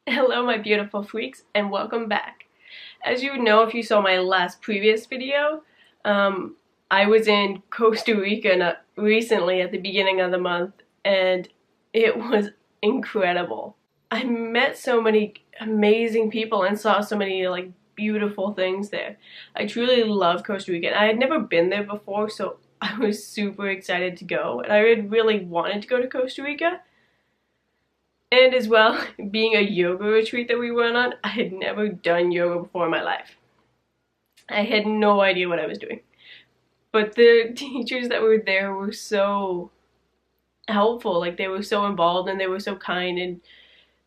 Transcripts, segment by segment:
Hello my beautiful freaks and welcome back. As you know, if you saw my previous video, I was in Costa Rica recently at the beginning of the month and it was incredible. I met so many amazing people and saw so many beautiful things there. I truly love Costa Rica. I had never been there before, so I was super excited to go, and I had really wanted to go to Costa Rica. And as well, being a yoga retreat that we went on, I had never done yoga before in my life. I had no idea what I was doing. But the teachers that were there were so helpful. They were so involved and they were so kind, and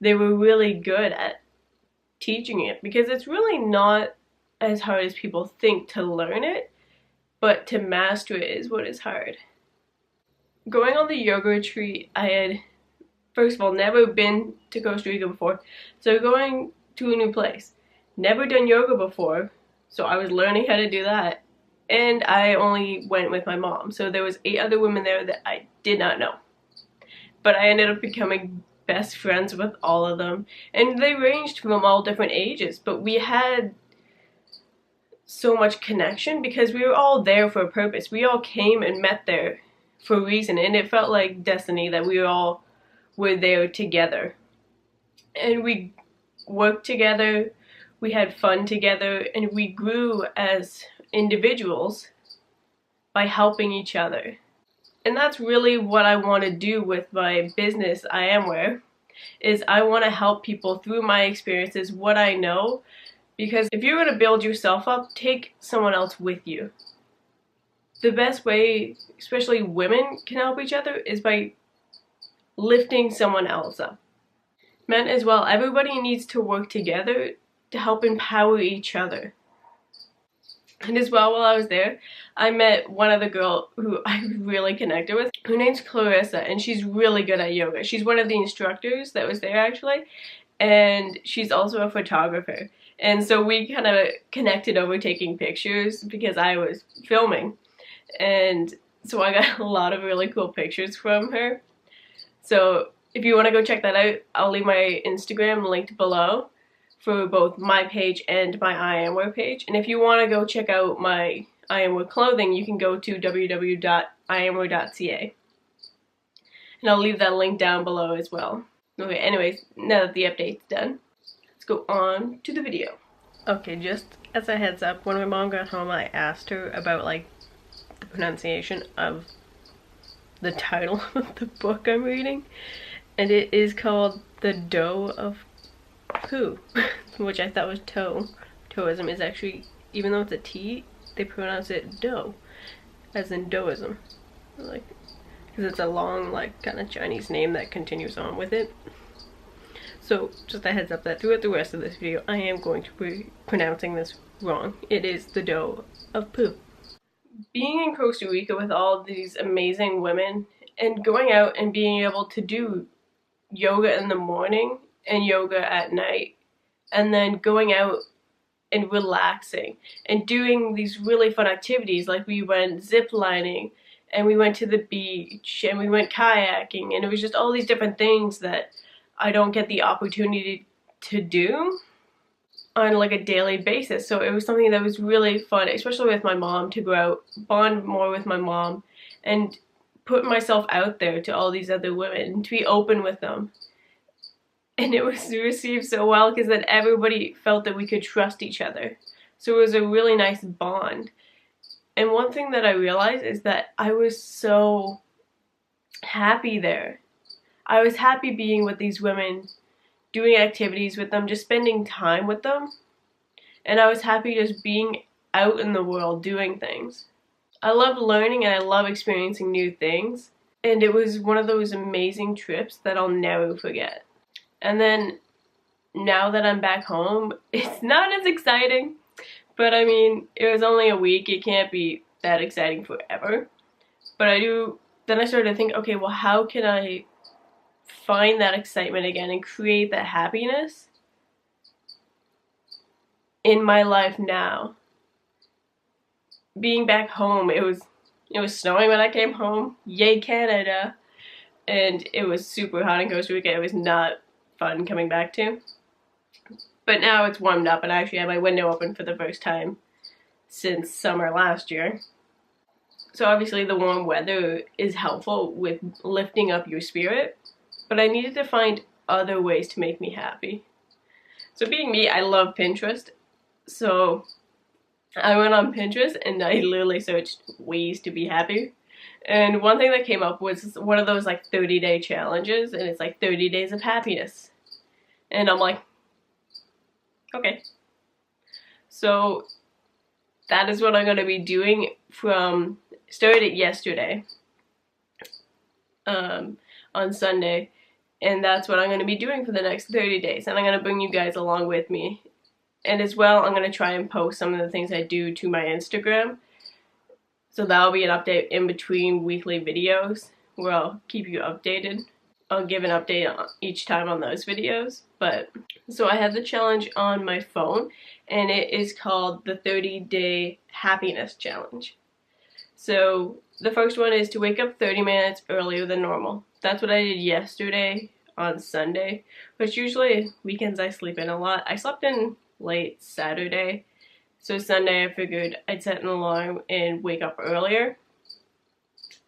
they were really good at teaching it, because it's really not as hard as people think to learn it, but to master it is what is hard. Going on the yoga retreat, I had, first of all, never been to Costa Rica before, so going to a new place. Never done yoga before, so I was learning how to do that. And I only went with my mom, so there was 8 other women there that I did not know. But I ended up becoming best friends with all of them, and they ranged from all different ages, but we had so much connection because we were all there for a purpose. We all came and met there for a reason, and it felt like destiny that we all were there together. And we worked together, we had fun together, and we grew as individuals by helping each other. And that's really what I want to do with my business, i.m.wear, is I want to help people through my experiences, what I know, because if you're going to build yourself up, take someone else with you. The best way, especially women, can help each other is by lifting someone else up. Men as well, everybody needs to work together to help empower each other. And as well, while I was there, I met one other girl who I really connected with. Her name's Clarissa, and she's really good at yoga. She's one of the instructors that was there, actually, and she's also a photographer. And so we kind of connected over taking pictures because I was filming. And so I got a lot of really cool pictures from her. So if you want to go check that out, I'll leave my Instagram linked below for both my page and my i.m.wear page. And if you want to go check out my i.m.wear clothing, you can go to www.imwear.ca. And I'll leave that link down below as well. Okay, anyways, now that the update's done, let's go on to the video. Okay, just as a heads up, when my mom got home, I asked her about the pronunciation of the title of the book I'm reading. And it is called The Dough of Poo, which I thought was toe. Taoism is actually, even though it's a T, they pronounce it dough, as in Taoism. Because it's a long, kind of Chinese name that continues on with it. So, just a heads up that throughout the rest of this video, I am going to be pronouncing this wrong. It is the dough of poo. Being in Costa Rica with all these amazing women, and going out and being able to do yoga in the morning and yoga at night, and then going out and relaxing and doing these really fun activities, like we went zip lining and we went to the beach and we went kayaking, and it was just all these different things that I don't get the opportunity to do on a daily basis. So it was something that was really fun, especially with my mom, to go out, bond more with my mom, and put myself out there to all these other women, to be open with them. And it was received so well because then everybody felt that we could trust each other. So it was a really nice bond. And one thing that I realized is that I was so happy there. I was happy being with these women, doing activities with them, just spending time with them. And I was happy just being out in the world doing things. I love learning and I love experiencing new things. And it was one of those amazing trips that I'll never forget. And then, now that I'm back home, it's not as exciting, but I mean, it was only a week, it can't be that exciting forever. But then I started to think, okay, well, how can I find that excitement again and create that happiness in my life now? Being back home, it was snowing when I came home, yay Canada, and it was super hot in Costa Rica. It was not fun coming back to. But now it's warmed up and I actually have my window open for the first time since summer last year. So obviously the warm weather is helpful with lifting up your spirit, but I needed to find other ways to make me happy. So being me, I love Pinterest. So I went on Pinterest and I literally searched ways to be happy. And one thing that came up was one of those like 30-day challenges, and it's like 30 days of happiness. And I'm like, okay. So that is what I'm going to be doing from, started yesterday on Sunday. And that's what I'm going to be doing for the next 30 days. And I'm going to bring you guys along with me. And as well, I'm going to try and post some of the things I do to my Instagram. So that'll be an update in between weekly videos where I'll keep you updated. I'll give an update each time on those videos. But so I have the challenge on my phone, and it is called the 30-Day Happiness Challenge. So the first one is to wake up 30 minutes earlier than normal. That's what I did yesterday on Sunday, which usually weekends I sleep in a lot. I slept in late Saturday, so Sunday I figured I'd set an alarm and wake up earlier.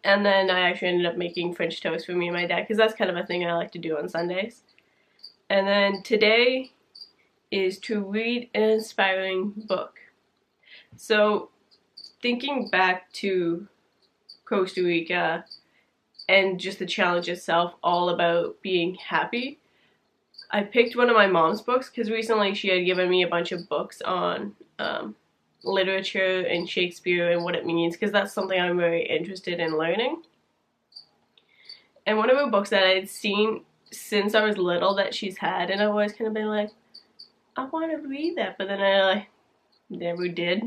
And then I actually ended up making French toast for me and my dad, because that's kind of a thing I like to do on Sundays. And then today is to read an inspiring book. So thinking back to Costa Rica and just the challenge itself, all about being happy, I picked one of my mom's books because recently she had given me a bunch of books on literature and Shakespeare and what it means, because that's something I'm very interested in learning. And one of her books that I had seen since I was little that she's had, and I've always kind of been like, I want to read that, but then I never did.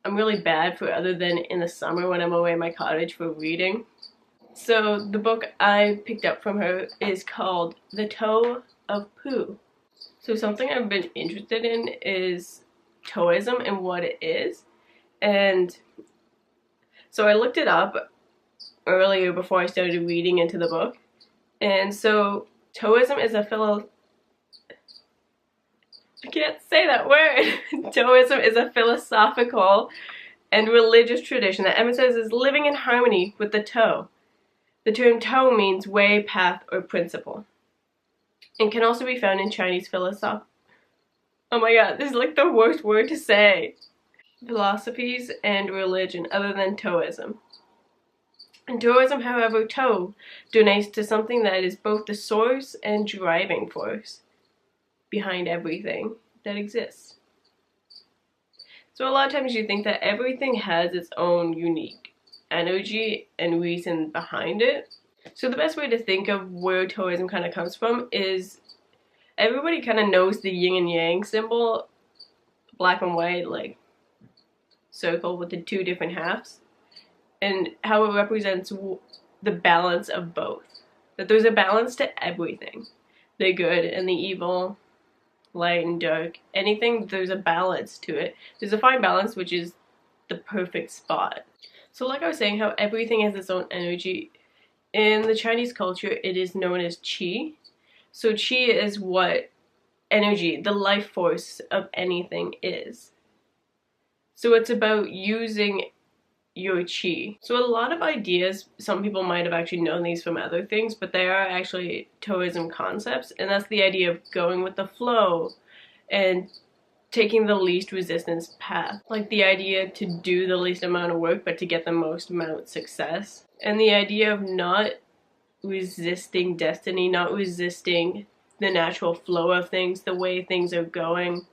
I'm really bad for other than in the summer when I'm away at my cottage for reading. So the book I picked up from her is called The Toe of Pooh. So something I've been interested in is Taoism and what it is. And so I looked it up earlier before I started reading into the book. And so Taoism is a I can't say that word. Taoism is a philosophical and religious tradition that emphasizes living in harmony with the Tao. The term Tao means way, path, or principle, and can also be found in Chinese philosophy. Oh my god, this is like the worst word to say. Philosophies and religion other than Taoism. In Taoism, however, Tao donates to something that is both the source and driving force behind everything that exists. So a lot of times you think that everything has its own unique energy and reason behind it. So the best way to think of where Taoism kind of comes from is everybody kind of knows the yin and yang symbol, black and white, like circle with the two different halves, and how it represents the balance of both. That there's a balance to everything, the good and the evil, light and dark, anything, there's a balance to it. There's a fine balance, which is the perfect spot. So like I was saying, how everything has its own energy. In the Chinese culture, it is known as qi. So qi is what energy, the life force of anything is. So it's about using your qi. So a lot of ideas, some people might have actually known these from other things, but they are actually Taoism concepts, and that's the idea of going with the flow and taking the least resistance path. Like the idea to do the least amount of work but to get the most amount of success. And the idea of not resisting destiny, not resisting the natural flow of things, the way things are going.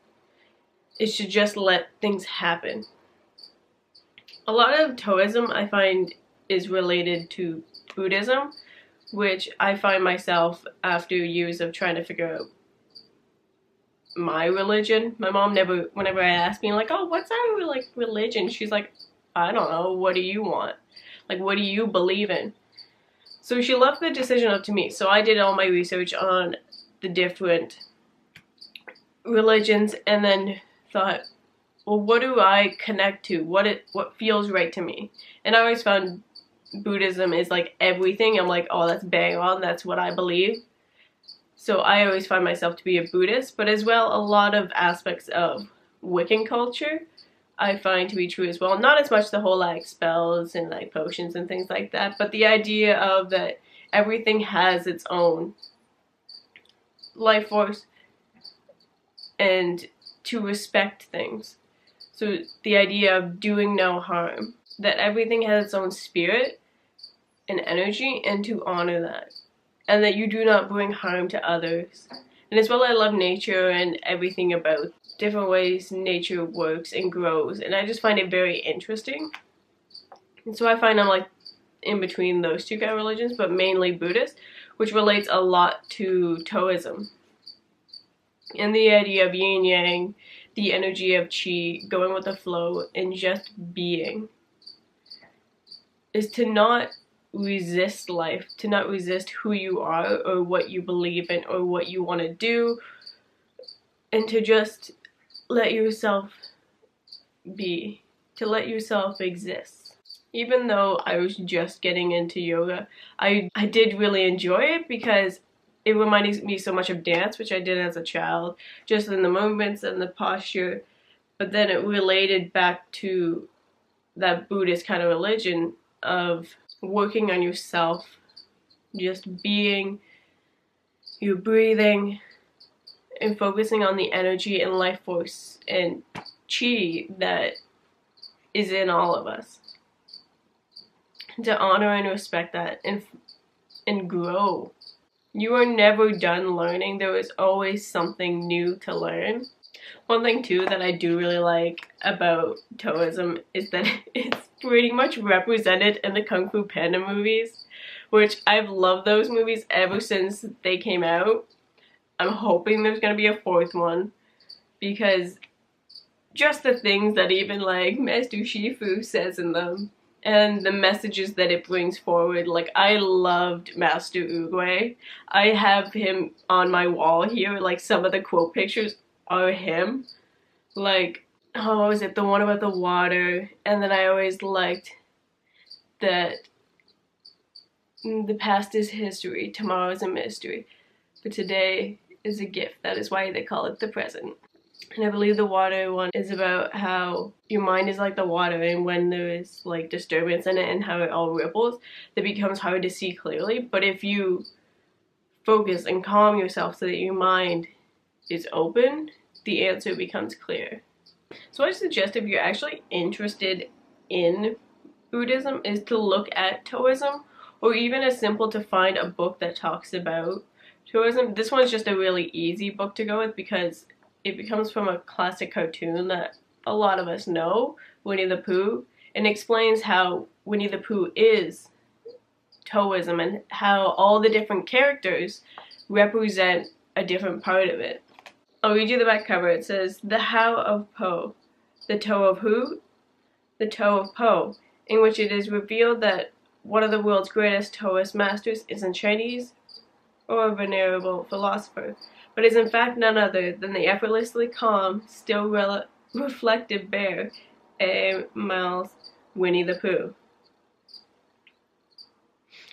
Is to just let things happen. A lot of Taoism I find is related to Buddhism, which I find myself after years of trying to figure out my religion. My mom never, whenever I ask me like, oh, what's our like religion? She's like, I don't know, what do you want? Like, what do you believe in? So she left the decision up to me. So I did all my research on the different religions and then thought, well, what do I connect to? What feels right to me? And I always found Buddhism is like everything. I'm like, oh, that's bang on. That's what I believe. So I always find myself to be a Buddhist, but as well a lot of aspects of Wiccan culture I find to be true as well. Not as much the whole like spells and like potions and things like that, but the idea of that everything has its own life force and to respect things. So the idea of doing no harm, that everything has its own spirit and energy, and to honor that, and that you do not bring harm to others. And as well, I love nature and everything about different ways nature works and grows, and I just find it very interesting. And so I find I'm like in between those two kind of religions, but mainly Buddhist, which relates a lot to Taoism. And the idea of yin yang, the energy of qi, going with the flow, and just being, is to not resist life, to not resist who you are or what you believe in or what you want to do, and to just let yourself be, to let yourself exist. Even though I was just getting into yoga, I did really enjoy it because it reminded me so much of dance, which I did as a child, just in the movements and the posture, but then it related back to that Buddhist kind of religion of working on yourself, just being, you breathing, and focusing on the energy and life force and chi that is in all of us. To honor and respect that and grow. You are never done learning. There is always something new to learn. One thing too that I do really like about Taoism is that it's pretty much represented in the Kung Fu Panda movies, which I've loved those movies ever since they came out. I'm hoping there's gonna be a fourth one, because just the things that even like Master Shifu says in them, and the messages that it brings forward. Like, I loved Master Oogway. I have him on my wall here. Like, some of the quote pictures are him. Like, oh, what was it? The one about the water. And then I always liked that the past is history, tomorrow is a mystery, but today is a gift. That is why they call it the present. And I believe the water one is about how your mind is like the water, and when there is like disturbance in it and how it all ripples, it becomes hard to see clearly. But if you focus and calm yourself so that your mind is open, the answer becomes clear. So I suggest, if you're actually interested in Buddhism, is to look at Taoism, or even as simple to find a book that talks about Taoism. This one's just a really easy book to go with because it comes from a classic cartoon that a lot of us know, Winnie the Pooh, and explains how Winnie the Pooh is Taoism and how all the different characters represent a different part of it. I'll read you the back cover. It says, "The How of Po, the Toe of Who, the Toe of Po," in which it is revealed that one of the world's greatest Taoist masters isn't Chinese or a venerable philosopher, but is in fact none other than the effortlessly calm, still reflective bear, A.M.wear Winnie the Pooh.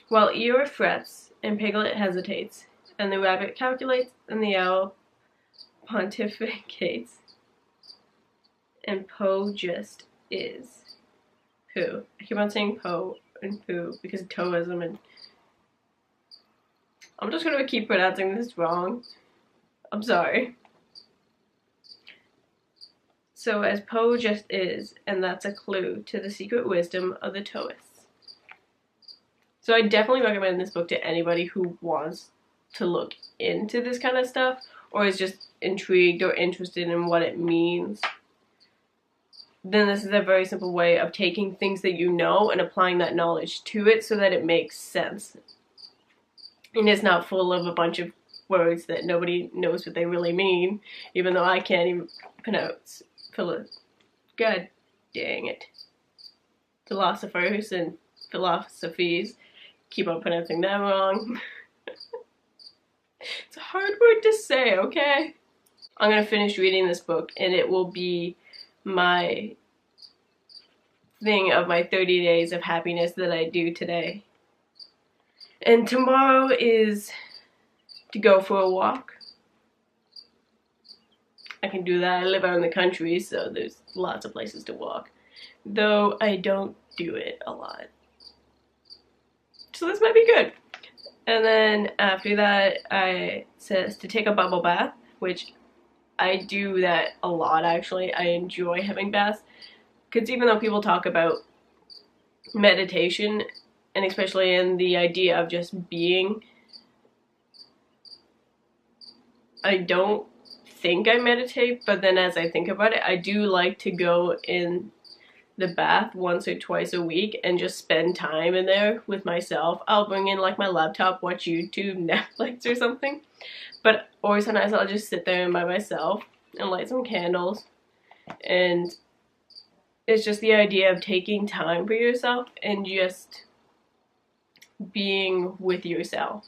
While Eeyore frets, and Piglet hesitates, and the rabbit calculates, and the owl pontificates, and Po just is. Pooh. I keep on saying Po and Pooh because of Taoism, and I'm just gonna keep pronouncing this wrong. I'm sorry. So as Po just is, and that's a clue to the secret wisdom of the Taoists. So I definitely recommend this book to anybody who wants to look into this kind of stuff, or is just intrigued or interested in what it means. Then this is a very simple way of taking things that you know and applying that knowledge to it so that it makes sense. And it's not full of a bunch of words that nobody knows what they really mean, even though I can't even pronounce God dang it. Philosophers and philosophies keep on pronouncing that wrong. It's a hard word to say, okay? I'm gonna finish reading this book, and it will be my thing of my 30 days of happiness that I do today. And tomorrow is to go for a walk. I can do that. I live out in the country, so there's lots of places to walk. Though I don't do it a lot. So this might be good. And then after that, it says to take a bubble bath, which I do that a lot actually. I enjoy having baths. Because even though people talk about meditation, and especially in the idea of just being, I don't think I meditate, but then as I think about it, I do like to go in the bath once or twice a week and just spend time in there with myself. I'll bring in like my laptop, watch YouTube, Netflix or something, or sometimes I'll just sit there by myself and light some candles. And it's just the idea of taking time for yourself and just being with yourself.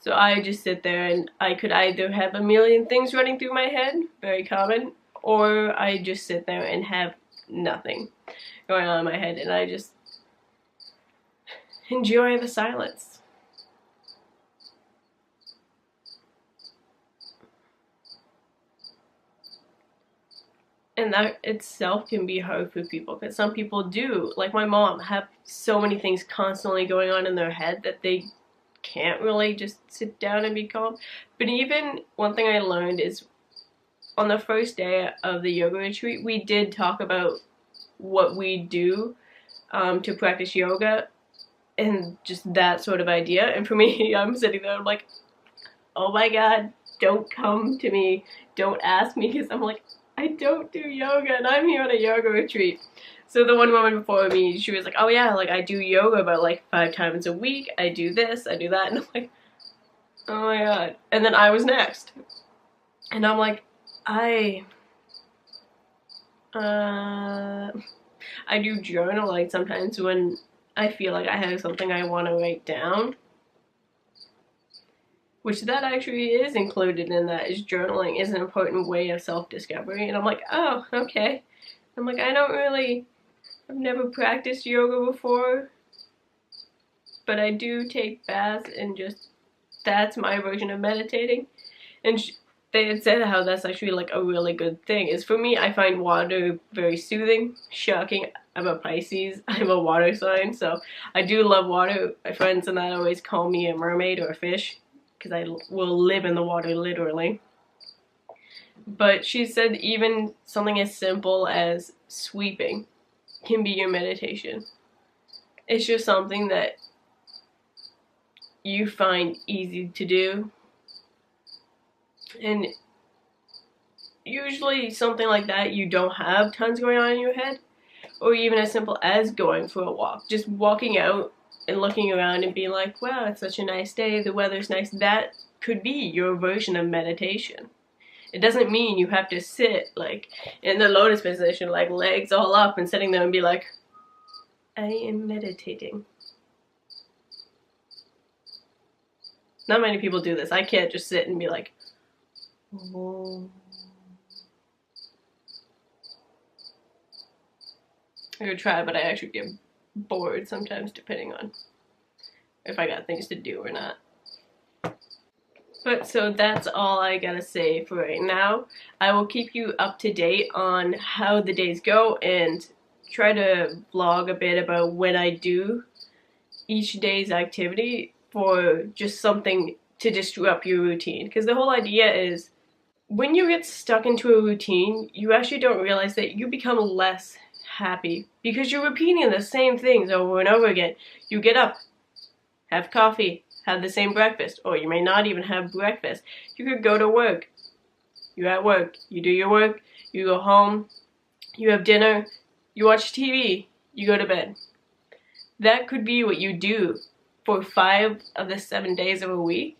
So I just sit there and I could either have a million things running through my head, very common, or I just sit there and have nothing going on in my head and I just enjoy the silence. And that itself can be hard for people, because some people do, like my mom, have so many things constantly going on in their head that they can't really just sit down and be calm. But even one thing I learned is on the first day of the yoga retreat, we did talk about what we do to practice yoga and just that sort of idea. And for me, I'm sitting there, I'm like, oh my god, don't come to me, don't ask me, because I'm like, I don't do yoga and I'm here on a yoga retreat. So the one woman before me, she was like, oh yeah, like I do yoga about like 5 times a week, I do this, I do that, and I'm like, oh my god. And then I was next. And I'm like, I do journaling sometimes when I feel like I have something I want to write down. Which that actually is included in that, is journaling is an important way of self-discovery. And I'm like, oh, okay. I'm like, I've never practiced yoga before, but I do take baths and just, that's my version of meditating. And they had said how that's actually like a really good thing. Is for me, I find water very soothing. Shocking, I'm a Pisces, I'm a water sign, so I do love water. My friends and I always call me a mermaid or a fish, because I will live in the water literally. But she said even something as simple as sweeping can be your meditation. It's just something that you find easy to do. And usually something like that, you don't have tons going on in your head. Or even as simple as going for a walk. Just walking out and looking around and being like, wow, it's such a nice day, the weather's nice. That could be your version of meditation. It doesn't mean you have to sit like in the lotus position, like legs all up and sitting there and be like, I am meditating. Not many people do this. I can't just sit and be like, oh. I could try, but I actually get bored sometimes, depending on if I got things to do or not. But so that's all I gotta say for right now. I will keep you up to date on how the days go and try to vlog a bit about when I do each day's activity for just something to disrupt your routine. Because the whole idea is when you get stuck into a routine, you actually don't realize that you become less happy because you're repeating the same things over and over again. You get up, have coffee, have the same breakfast, or you may not even have breakfast. You could go to work. You're at work, you do your work, you go home, you have dinner, you watch TV, you go to bed. That could be what you do for 5 of the 7 days of a week.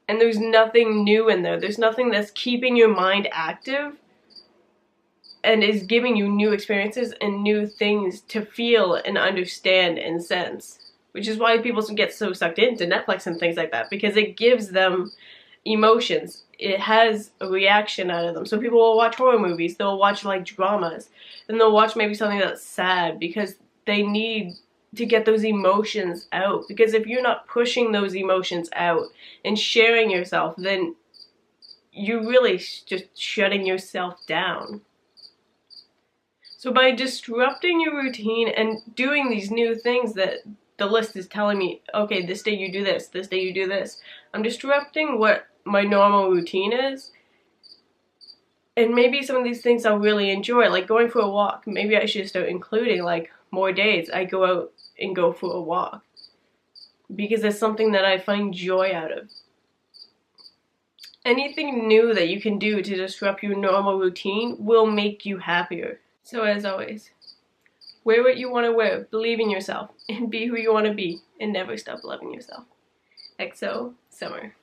And there's nothing new in there. There's nothing that's keeping your mind active and is giving you new experiences and new things to feel and understand and sense. Which is why people get so sucked into Netflix and things like that, because it gives them emotions. It has a reaction out of them. So people will watch horror movies, they'll watch like dramas, and they'll watch maybe something that's sad because they need to get those emotions out. Because if you're not pushing those emotions out and sharing yourself, then you're really just shutting yourself down. So by disrupting your routine and doing these new things that the list is telling me, okay, this day you do this day you do this, I'm disrupting what my normal routine is. And maybe some of these things I'll really enjoy, like going for a walk. Maybe I should start including like more days I go out and go for a walk, because it's something that I find joy out of. Anything new that you can do to disrupt your normal routine will make you happier. So as always, wear what you want to wear, believe in yourself, and be who you want to be, and never stop loving yourself. XO, Summer.